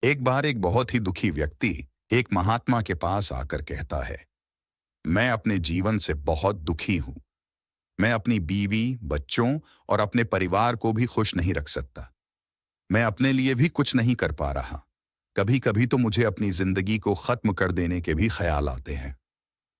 एक बार एक बहुत ही दुखी व्यक्ति एक महात्मा के पास आकर कहता है, मैं अपने जीवन से बहुत दुखी हूं। मैं अपनी बीवी, बच्चों और अपने परिवार को भी खुश नहीं रख सकता। मैं अपने लिए भी कुछ नहीं कर पा रहा। कभी कभी तो मुझे अपनी जिंदगी को खत्म कर देने के भी ख्याल आते हैं।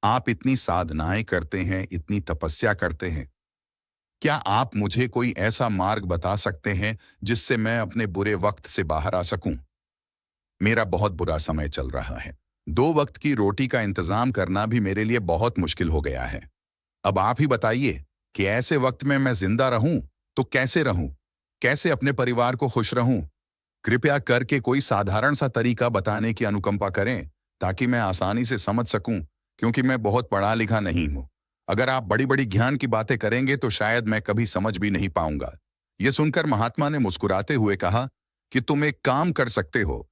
आप इतनी साधनाएं करते हैं, इतनी तपस्या करते हैं। क्या आप मुझे कोई ऐसा मार्ग बता सकते हैं जिससे मैं अपने बुरे वक्त से बाहर आ सकूं? मेरा बहुत बुरा समय चल रहा है। 2 वक्त की रोटी का इंतजाम करना भी मेरे लिए बहुत मुश्किल हो गया है। अब आप ही बताइए कि ऐसे वक्त में मैं जिंदा रहूं तो कैसे रहूं? कैसे अपने परिवार को खुश रहूं? कृपया करके कोई साधारण सा तरीका बताने की अनुकंपा करें ताकि मैं आसानी से समझ सकूं, क्योंकि मैं बहुत पढ़ा लिखा नहीं हूं। अगर आप बड़ी बड़ी ज्ञान की बातें करेंगे तो शायद मैं कभी समझ भी नहीं पाऊंगा। यह सुनकर महात्मा ने मुस्कुराते हुए कहा कि तुम एक काम कर सकते हो।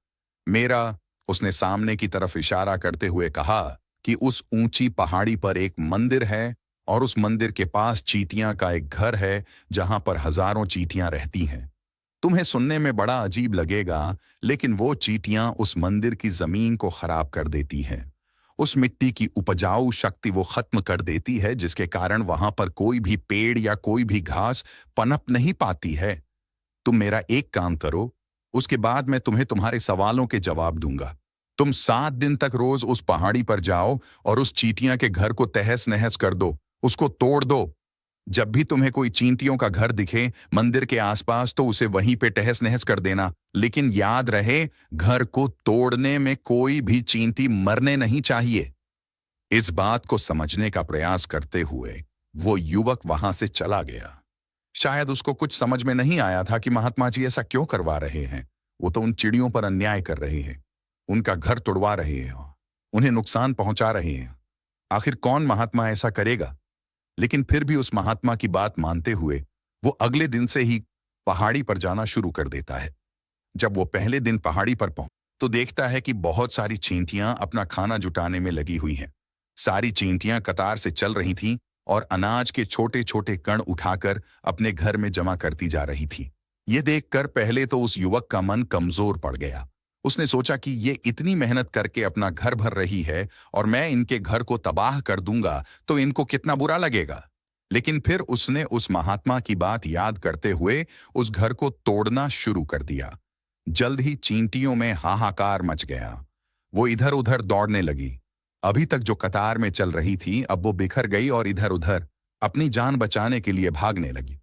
मेरा उसने सामने की तरफ इशारा करते हुए कहा कि उस ऊंची पहाड़ी पर एक मंदिर है और उस मंदिर के पास चींटियां का एक घर है जहां पर हजारों चींटियां रहती हैं। तुम्हें सुनने में बड़ा अजीब लगेगा, लेकिन वो चींटियां उस मंदिर की जमीन को खराब कर देती हैं। उस मिट्टी की उपजाऊ शक्ति वो खत्म कर देती है, जिसके कारण वहां पर कोई भी पेड़ या कोई भी घास पनप नहीं पाती है। तुम मेरा एक काम करो, उसके बाद मैं तुम्हें तुम्हारे सवालों के जवाब दूंगा। तुम 7 दिन तक रोज उस पहाड़ी पर जाओ और उस चींटियां के घर को तहस नहस कर दो, उसको तोड़ दो। जब भी तुम्हें कोई चींटियों का घर दिखे मंदिर के आसपास तो उसे वहीं पे तहस नहस कर देना। लेकिन याद रहे, घर को तोड़ने में कोई भी चींटी मरने नहीं चाहिए। इस बात को समझने का प्रयास करते हुए वो युवक वहां से चला गया। शायद उसको कुछ समझ में नहीं आया था कि महात्मा जी ऐसा क्यों करवा रहे हैं। वो तो उन चिड़ियों पर अन्याय कर रहे हैं, उनका घर तोड़वा रहे हैं, उन्हें नुकसान पहुंचा रहे हैं। आखिर कौन महात्मा ऐसा करेगा? लेकिन फिर भी उस महात्मा की बात मानते हुए वो अगले दिन से ही पहाड़ी पर जाना शुरू कर देता है। जब वो पहले दिन पहाड़ी पर पहुंच तो देखता है कि बहुत सारी चींटियां अपना खाना जुटाने में लगी हुई हैं। सारी चींटियां कतार से चल रही थीं और अनाज के छोटे छोटे कण उठाकर अपने घर में जमा करती जा रही थी। ये देखकर पहले तो उस युवक का मन कमजोर पड़ गया। उसने सोचा कि ये इतनी मेहनत करके अपना घर भर रही है और मैं इनके घर को तबाह कर दूंगा तो इनको कितना बुरा लगेगा। लेकिन फिर उसने उस महात्मा की बात याद करते हुए उस घर को तोड़ना शुरू कर दिया। जल्द ही चींटियों में हाहाकार मच गया। वो इधर उधर दौड़ने लगी। अभी तक जो कतार में चल रही थी अब वो बिखर गई और इधर उधर अपनी जान बचाने के लिए भागने लगी।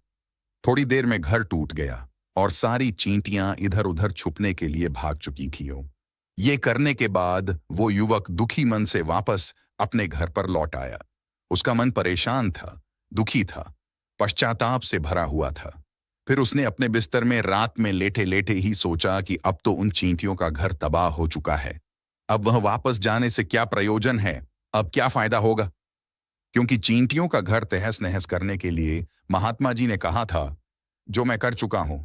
थोड़ी देर में घर टूट गया और सारी चींटियां इधर उधर छुपने के लिए भाग चुकी थी। ये करने के बाद वो युवक दुखी मन से वापस अपने घर पर लौट आया। उसका मन परेशान था, दुखी था, पश्चाताप से भरा हुआ था। फिर उसने अपने बिस्तर में रात में लेटे लेटे ही सोचा कि अब तो उन चींटियों का घर तबाह हो चुका है। अब वह वापस जाने से क्या प्रयोजन है? अब क्या फायदा होगा? क्योंकि चींटियों का घर तहस नहस करने के लिए महात्मा जी ने कहा था, जो मैं कर चुका हूं।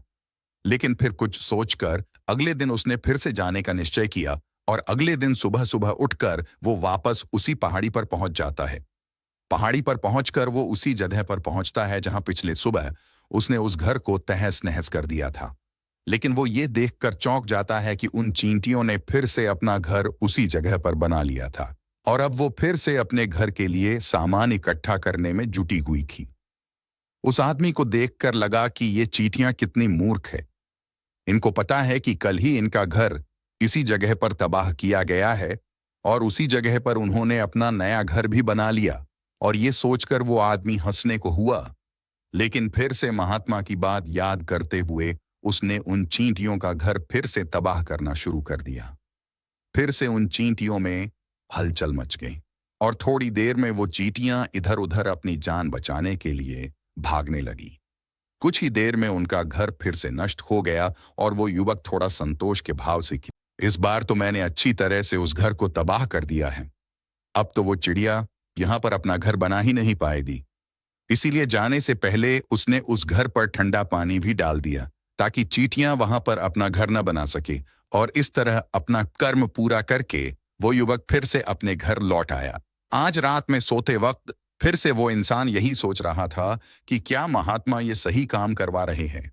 लेकिन फिर कुछ सोचकर अगले दिन उसने फिर से जाने का निश्चय किया और अगले दिन सुबह सुबह उठकर वो वापस उसी पहाड़ी पर पहुंच जाता है। पहाड़ी पर पहुंचकर वो उसी जगह पर पहुंचता है जहां पिछले सुबह उसने उस घर को तहस नहस कर दिया था। लेकिन वो ये देखकर चौंक जाता है कि उन चींटियों ने फिर से अपना घर उसी जगह पर बना लिया था और अब वो फिर से अपने घर के लिए सामान इकट्ठा करने में जुटी हुई थी। उस आदमी को देखकर लगा कि ये चींटियां कितनी मूर्ख है। इनको पता है कि कल ही इनका घर इसी जगह पर तबाह किया गया है और उसी जगह पर उन्होंने अपना नया घर भी बना लिया। और ये सोचकर वो आदमी हंसने को हुआ। लेकिन फिर से महात्मा की बात याद करते हुए उसने उन चींटियों का घर फिर से तबाह करना शुरू कर दिया। फिर से उन चींटियों में हलचल मच गई और थोड़ी देर में वो चींटियां इधर उधर अपनी जान बचाने के लिए भागने लगी। कुछ ही देर में उनका घर फिर से नष्ट हो गया और वो युवक थोड़ा संतोष के भाव से कि इस बार तो मैंने अच्छी तरह से उस घर को तबाह कर दिया है। अब तो वो चिड़िया यहां पर अपना घर बना ही नहीं पाएगी। इसीलिए जाने से पहले उसने उस घर पर ठंडा पानी भी डाल दिया ताकि चींटियां वहां पर अपना घर न बना सके। और इस तरह अपना कर्म पूरा करके वो युवक फिर से अपने घर लौट आया। आज रात में सोते वक्त फिर से वो इंसान यही सोच रहा था कि क्या महात्मा ये सही काम करवा रहे हैं?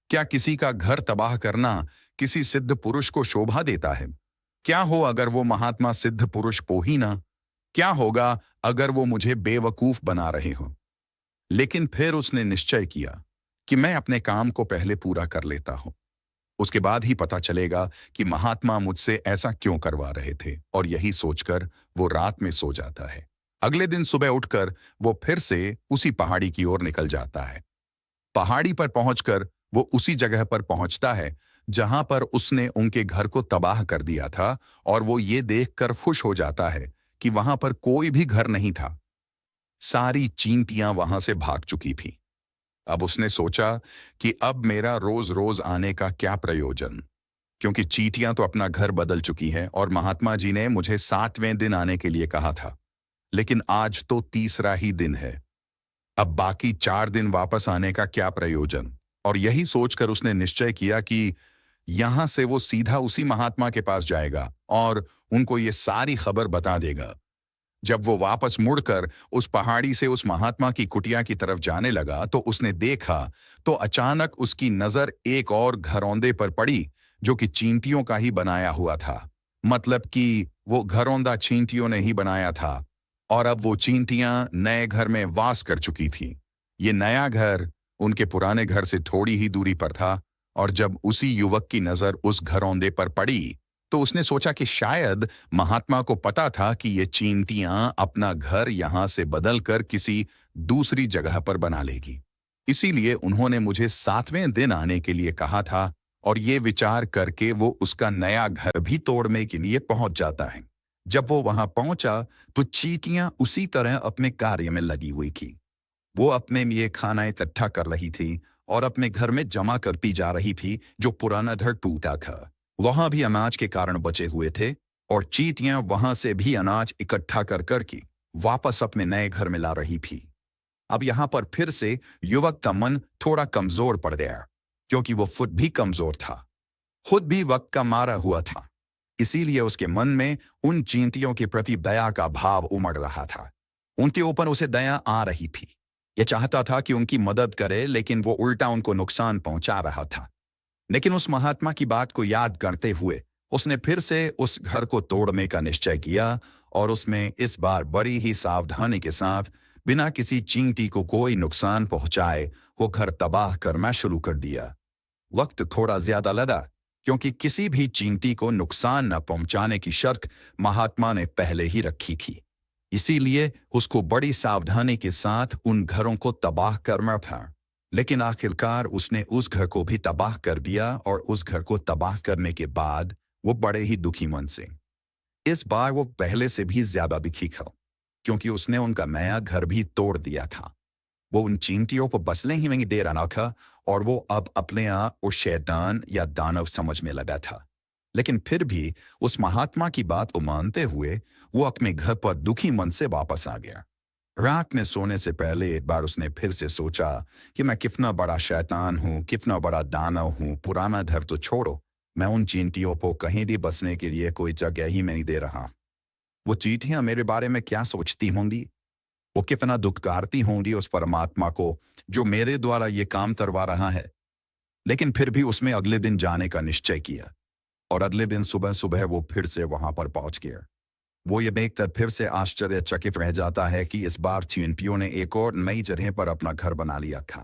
क्या किसी का घर तबाह करना किसी सिद्ध पुरुष को शोभा देता है? क्या हो अगर वो महात्मा सिद्ध पुरुष हो ही ना? क्या होगा अगर वो मुझे बेवकूफ बना रहे हो? लेकिन फिर उसने निश्चय किया कि मैं अपने काम को पहले पूरा कर लेता हूं। उसके बाद ही पता चलेगा कि महात्मा मुझसे ऐसा क्यों करवा रहे थे, और यही सोचकर वो रात में सो जाता है। अगले दिन सुबह उठकर वो फिर से उसी पहाड़ी की ओर निकल जाता है। पहाड़ी पर पहुंचकर वो उसी जगह पर पहुंचता है जहां पर उसने उनके घर को तबाह कर दिया था, और वो ये देखकर खुश हो जाता है कि वहां पर कोई भी घर नहीं था। सारी चींटियां वहां से भाग चुकी थी। अब उसने सोचा कि अब मेरा रोज रोज आने का क्या प्रयोजन, क्योंकि चींटियां तो अपना घर बदल चुकी हैं और महात्मा जी ने मुझे 7वें दिन आने के लिए कहा था, लेकिन आज तो तीसरा ही दिन है। अब बाकी 4 दिन वापस आने का क्या प्रयोजन? और यही सोचकर उसने निश्चय किया कि यहां से वो सीधा उसी महात्मा के पास जाएगा और उनको ये सारी खबर बता देगा। जब वो वापस मुड़कर उस पहाड़ी से उस महात्मा की कुटिया की तरफ जाने लगा तो उसने देखा तो अचानक उसकी नजर एक और घरौंदे पर पड़ी जो कि चींटियों का ही बनाया हुआ था। मतलब कि वो घरौंदा चींटियों ने ही बनाया था, और अब वो चींटियां नए घर में वास कर चुकी थी। ये नया घर उनके पुराने घर से थोड़ी ही दूरी पर था, और जब उसी युवक की नजर उस घरौंदे पर पड़ी तो उसने सोचा कि शायद महात्मा को पता था कि ये चींटियां अपना घर यहां से बदलकर किसी दूसरी जगह पर बना लेगी। इसीलिए उन्होंने मुझे 7वें दिन आने के लिए कहा था, और ये विचार करके वो उसका नया घर भी तोड़ने के लिए पहुंच जाता है। जब वो वहां पहुंचा तो चींटियां उसी तरह अपने कार्य में लगी हुई थी। वो अपने लिए खाना इकट्ठा कर रही थी और अपने घर में जमा करती जा रही थी जो पुराना घर टूटा था। वहां भी अनाज के कारण बचे हुए थे, और चींटियां वहां से भी अनाज इकट्ठा कर करके वापस अपने नए घर में ला रही थी। अब यहां पर फिर से युवक का मन थोड़ा कमजोर पड़ गया, क्योंकि वो खुद भी कमजोर था, खुद भी वक्त का मारा हुआ था। इसीलिए उसके मन में उन चींटियों के प्रति दया का भाव उमड़ रहा था। उनके ऊपर उसे दया आ रही थी। ये चाहता था कि उनकी मदद करे, लेकिन वो उल्टा उनको नुकसान पहुंचा रहा था। लेकिन उस महात्मा की बात को याद करते हुए उसने फिर से उस घर को तोड़ने का निश्चय किया, और उसमें इस बार बड़ी ही सावधानी के साथ बिना किसी चींटी को कोई नुकसान पहुंचाए वो घर तबाह करना शुरू कर दिया। वक्त थोड़ा ज्यादा लगा, क्योंकि किसी भी चींटी को नुकसान न पहुंचाने की शर्त महात्मा ने पहले ही रखी थी। इसीलिए उसको बड़ी सावधानी के साथ उन घरों को तबाह करना था। लेकिन आखिरकार उसने उस घर को भी तबाह कर दिया, और उस घर को तबाह करने के बाद वो बड़े ही दुखी मन से, इस बार वो पहले से भी ज्यादा दुखी था, क्योंकि उसने उनका नया घर भी तोड़ दिया था। वो उन चींटियों को बसने ही नहीं दे रहा था, और वो अब अपने आप को शैतान या दानव समझने लगा था। लेकिन फिर भी उस महात्मा की बात को मानते हुए वो अपने घर पर दुखी मन से वापस आ गया। रात में सोने से पहले एक बार उसने फिर से सोचा कि मैं कितना बड़ा शैतान हूँ, कितना बड़ा दानव हूँ। पुराना घर तो छोड़ो, मैं उन चींटियों को कहीं भी बसने के लिए कोई जगह ही नहीं दे रहा। वो चींटियां मेरे बारे में क्या सोचती होंगी? वो कितना दुखकारती होंगी उस परमात्मा को जो मेरे द्वारा ये काम करवा रहा है। लेकिन फिर भी उसने अगले दिन जाने का निश्चय किया, और अगले दिन सुबह सुबह वो फिर से वहां पर पहुंच गया। वो ये देखकर फिर से आश्चर्यचकित रह जाता है कि इस बार चींटियों ने एक और नई जगह पर अपना घर बना लिया था।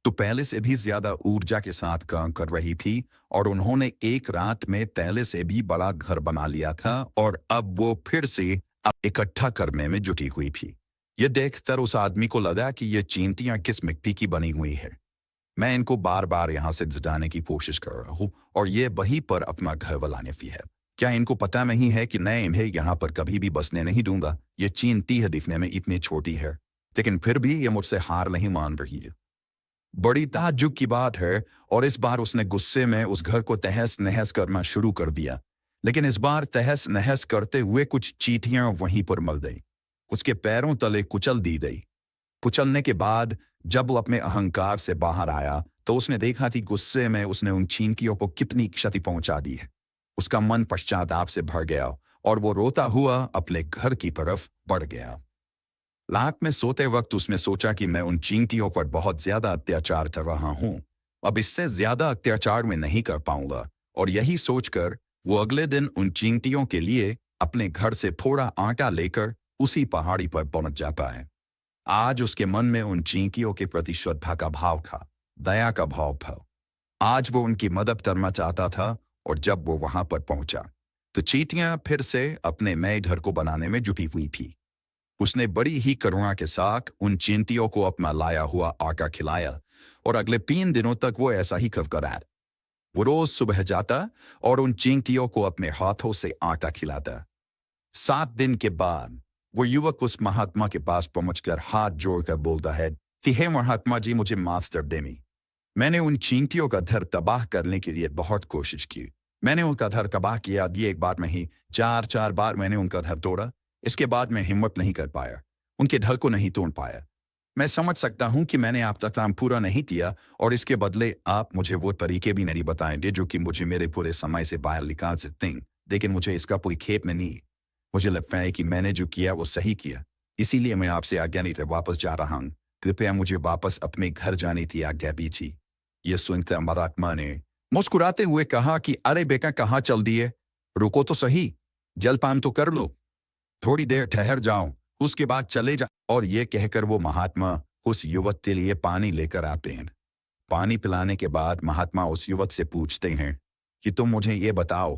तो पहले से भी ज्यादा ऊर्जा के साथ काम कर रही थी, और उन्होंने एक रात में पहले से भी बड़ा घर बना लिया था, और अब वो फिर से इकट्ठा करने में जुटी हुई थी। ये देखकर उस आदमी को लगा कि ये चींटियां किस मिट्टी की बनी हुई है। मैं इनको बार बार यहाँ से जिताने की कोशिश कर रहा हूँ, और ये वहीं पर अपना घर बनाने की है। क्या इनको पता नहीं है कि मैं इन्हें यहाँ पर कभी भी बसने नहीं दूंगा? ये चींटी है, दिखने में इतनी छोटी है, लेकिन फिर भी ये मुझसे हार नहीं मान रही है। बड़ी ताज्जुब की बात है, और इस बार उसने गुस्से में उस घर को तहस नहस करना शुरू कर दिया। लेकिन इस बार तहस नहस करते हुए कुछ चींटियां वहीं पर मर गई, उसके पैरों तले कुचल दी गई। कुचलने के बाद जब वो अपने अहंकार से बाहर आया तो उसने देखा कि गुस्से में उसने उन चींटियों को कितनी क्षति पहुंचा दी है। उसका मन पश्चाताप से भर गया, और वो रोता हुआ अपने घर की तरफ बढ़ गया। रात में सोते वक्त उसने सोचा कि मैं उन चींटियों पर बहुत ज्यादा अत्याचार कर रहा हूं, अब इससे ज्यादा अत्याचार मैं नहीं कर पाऊंगा, और यही सोचकर वो अगले दिन उन चींटियों के लिए अपने घर से थोड़ा आटा लेकर उसी पहाड़ी पर पहुंच जाता है। आज उसके मन में उन चींटियों के प्रति श्रद्धा का भाव था, दया का भाव था। आज वो उनकी मदद करना चाहता था और जब वो वहां पर पहुंचा तो चींटियां फिर से अपने नए घर को बनाने में जुटी हुई थी। उसने बड़ी ही करुणा के साथ उन चींटियों को अपना लाया हुआ आटा खिलाया और अगले 3 दिनों तक वो ऐसा ही कर रहा। वो रोज सुबह जाता और उन चींटियों को अपने हाथों से आटा खिलाता। 7 दिन के बाद वो युवक उस महात्मा के पास पहुंचकर हाथ जोड़कर बोलता है कि हे महात्मा जी, मुझे माफ कर देनी। मैंने उन चींटियों का घर तबाह करने के लिए बहुत कोशिश की। मैंने उनका घर तबाह किया, ये एक बार नहीं 4 बार मैंने उनका घर तोड़ा। इसके बाद मैं हिम्मत नहीं कर पाया, उनके घर को नहीं तोड़ पाया। मैं समझ सकता हूं कि मैंने आप तक काम पूरा नहीं किया और इसके बदले आप मुझे वो तरीके भी नहीं बताएंगे जो कि मुझे मेरे पूरे समय से बाहर निकाल सकते हैं। लेकिन मुझे इसका कोई खेप में नहीं। मुझे लगता है कि मैंने जो किया वो सही किया, इसीलिए मैं आपसे आज्ञा नहीं वापस जा रहा हूँ। कृपया मुझे वापस अपने घर जाने की आज्ञा दीजिए। यह सुनकर महात्मा ने मुस्कुराते हुए कहा कि अरे बेटा, कहाँ चल दिए? रुको तो सही, जलपान तो कर लो, थोड़ी देर ठहर जाओ, उसके बाद चले जा। और ये कहकर वो महात्मा उस युवक के लिए पानी लेकर आते हैं। पानी पिलाने के बाद महात्मा उस युवक से पूछते हैं कि तुम मुझे ये बताओ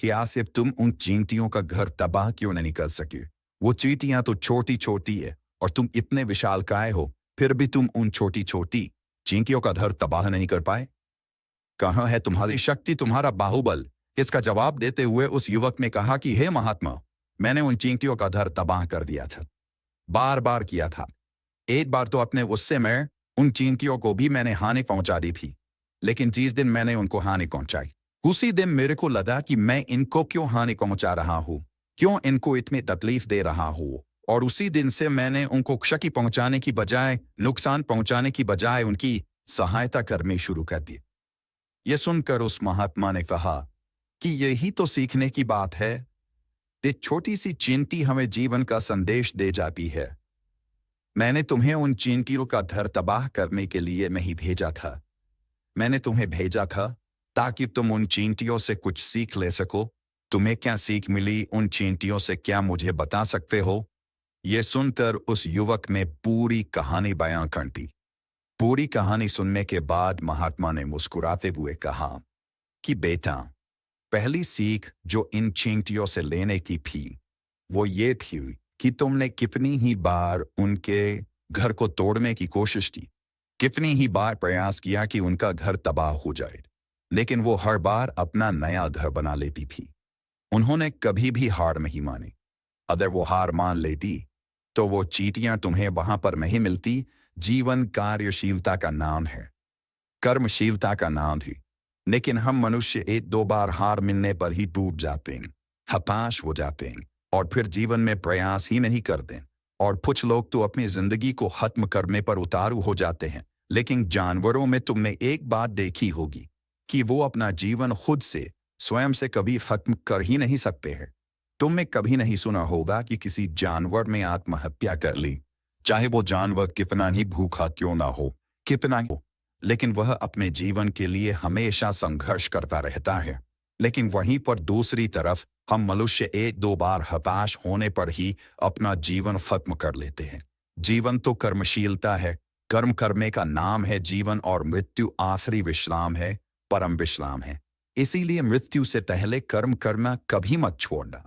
कि आसिफ, तुम उन चींटियों का घर तबाह क्यों नहीं कर सके? वो चींटियां तो छोटी छोटी है और तुम इतने विशालकाय हो, फिर भी तुम उन छोटी छोटी चींटियों का घर तबाह नहीं कर पाए। कहाँ है तुम्हारी शक्ति, तुम्हारा बाहुबल? इसका जवाब देते हुए उस युवक ने कहा कि हे महात्मा, मैंने उन चींटियों का घर तबाह कर दिया था, बार बार किया था। एक बार तो अपने गुस्से में उन चींटियों को भी मैंने हानि पहुंचा दी थी, लेकिन जिस दिन मैंने उनको हानि पहुंचाई उसी दिन मेरे को लगा कि मैं इनको क्यों हानि पहुंचा रहा हूँ, क्यों इनको इतनी तकलीफ दे रहा हूँ, और उसी दिन से मैंने उनको क्षति पहुंचाने की बजाय, नुकसान पहुंचाने की बजाय उनकी सहायता करनी शुरू कर दी। ये सुनकर उस महात्मा ने कहा कि यही तो सीखने की बात है। एक छोटी सी चींटी हमें जीवन का संदेश दे जाती है। मैंने तुम्हें उन चींटियों का घर तबाह करने के लिए नहीं भेजा था, मैंने तुम्हें भेजा था ताकि तुम उन चींटियों से कुछ सीख ले सको। तुम्हें क्या सीख मिली उन चींटियों से, क्या मुझे बता सकते हो? यह सुनकर उस युवक ने पूरी कहानी बयां कर दी। पूरी कहानी सुनने के बाद महात्मा ने मुस्कुराते हुए कहा कि बेटा, पहली सीख जो इन चींटियों से लेने की थी वो ये थी कि तुमने कितनी ही बार उनके घर को तोड़ने की कोशिश की, कितनी ही बार प्रयास किया कि उनका घर तबाह हो जाए, लेकिन वो हर बार अपना नया घर बना लेती थी। उन्होंने कभी भी हार नहीं मानी। अगर वो हार मान लेती तो वो चींटियां तुम्हें वहां पर नहीं मिलती। जीवन कार्यशीलता का नाम है, कर्मशीलता का नाम है। लेकिन हम मनुष्य 1-2 बार हार मिलने पर ही डूब जाते हैं, हताश हो जाते हैं और फिर जीवन में प्रयास ही नहीं करते। और कुछ लोग तो अपनी जिंदगी को खत्म करने पर उतारू हो जाते हैं। लेकिन जानवरों में तुमने एक बात देखी होगी कि वो अपना जीवन खुद से, स्वयं से कभी खत्म कर ही नहीं सकते हैं। तुमने कभी नहीं सुना होगा कि किसी जानवर ने आत्महत्या कर ली, चाहे वो जानवर कितना ही भूखा क्यों ना हो, कितना हो, लेकिन वह अपने जीवन के लिए हमेशा संघर्ष करता रहता है। लेकिन वहीं पर दूसरी तरफ हम मनुष्य 1-2 बार हताश होने पर ही अपना जीवन खत्म कर लेते हैं। जीवन तो कर्मशीलता है, कर्म करने का नाम है जीवन, और मृत्यु आखिरी विश्राम है, परम विश्राम है। इसीलिए मृत्यु से पहले कर्म करना कभी मत छोड़ना,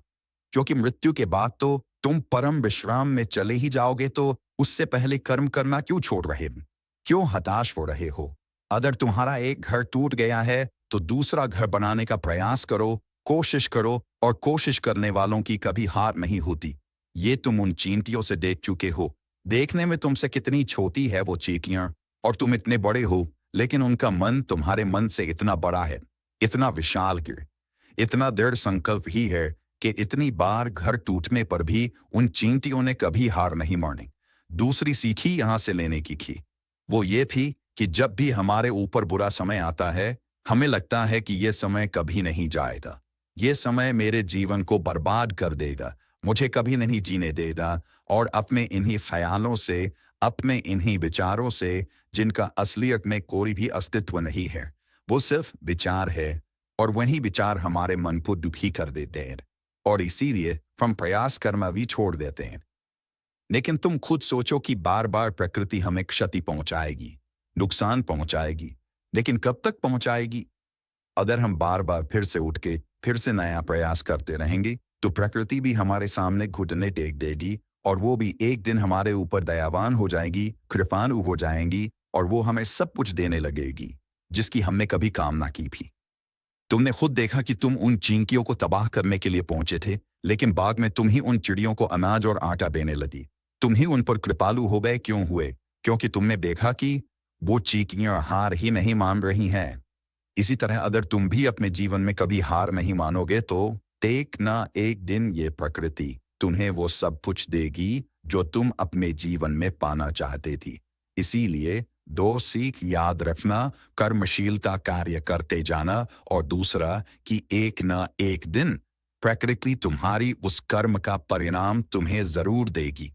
क्योंकि मृत्यु के बाद तो तुम परम विश्राम में चले ही जाओगे, तो उससे पहले कर्म करना क्यों छोड़ रहे हो? क्यों हताश हो रहे हो? अगर तुम्हारा एक घर टूट गया है तो दूसरा घर बनाने का प्रयास करो, कोशिश करो, और कोशिश करने वालों की कभी हार नहीं होती। ये तुम उन चींटियों से देख चुके हो। देखने में तुमसे कितनी छोटी है वो चींटियां और तुम इतने बड़े हो, लेकिन उनका मन तुम्हारे मन से इतना बड़ा है, इतना विशाल कि इतना दृढ़ संकल्प ही है कि इतनी बार घर टूटने पर भी उन चींटियों ने कभी हार नहीं मानी। दूसरी सीख ही यहां से लेने की थी, वो ये थी कि जब भी हमारे ऊपर बुरा समय आता है, हमें लगता है कि ये समय कभी नहीं जाएगा, ये समय मेरे जीवन को बर्बाद कर देगा, मुझे कभी नहीं जीने देगा, और अपने इन्हीं ख्यालों से, अपने इन्हीं विचारों से, जिनका असलियत में कोई भी अस्तित्व नहीं है, वो सिर्फ विचार है और वही विचार हमारे मन को दुखी कर देते हैं और इसीलिए हम प्रयास करना भी छोड़ देते हैं। लेकिन तुम खुद सोचो कि बार बार प्रकृति हमें क्षति पहुंचाएगी, नुकसान पहुंचाएगी, लेकिन कब तक पहुंचाएगी? अगर हम बार बार फिर से उठ के फिर से नया प्रयास करते रहेंगे तो प्रकृति भी हमारे सामने घुटने टेक देगी और वो भी एक दिन हमारे ऊपर दयावान हो जाएगी, कृपाणु हो जाएंगी और वो हमें सब कुछ देने लगेगी जिसकी हमने कभी कामना की भी। तुमने खुद देखा कि तुम उन चिंकियों को तबाह करने के लिए पहुंचे थे, लेकिन बाद में तुम ही उन चिड़ियों को अनाज और आटा देने लगी। तुम ही उन पर कृपालु हो गए। क्यों हुए? क्योंकि तुमने देखा कि वो चींटियां हार ही नहीं मान रही हैं। इसी तरह अगर तुम भी अपने जीवन में कभी हार नहीं मानोगे तो एक ना एक दिन ये प्रकृति तुम्हें वो सब कुछ देगी जो तुम अपने जीवन में पाना चाहते थी। इसीलिए दो सीख याद रखना, कर्मशीलता कार्य करते जाना, और दूसरा कि एक ना एक दिन प्रकृति तुम्हारी उस कर्म का परिणाम तुम्हें जरूर देगी।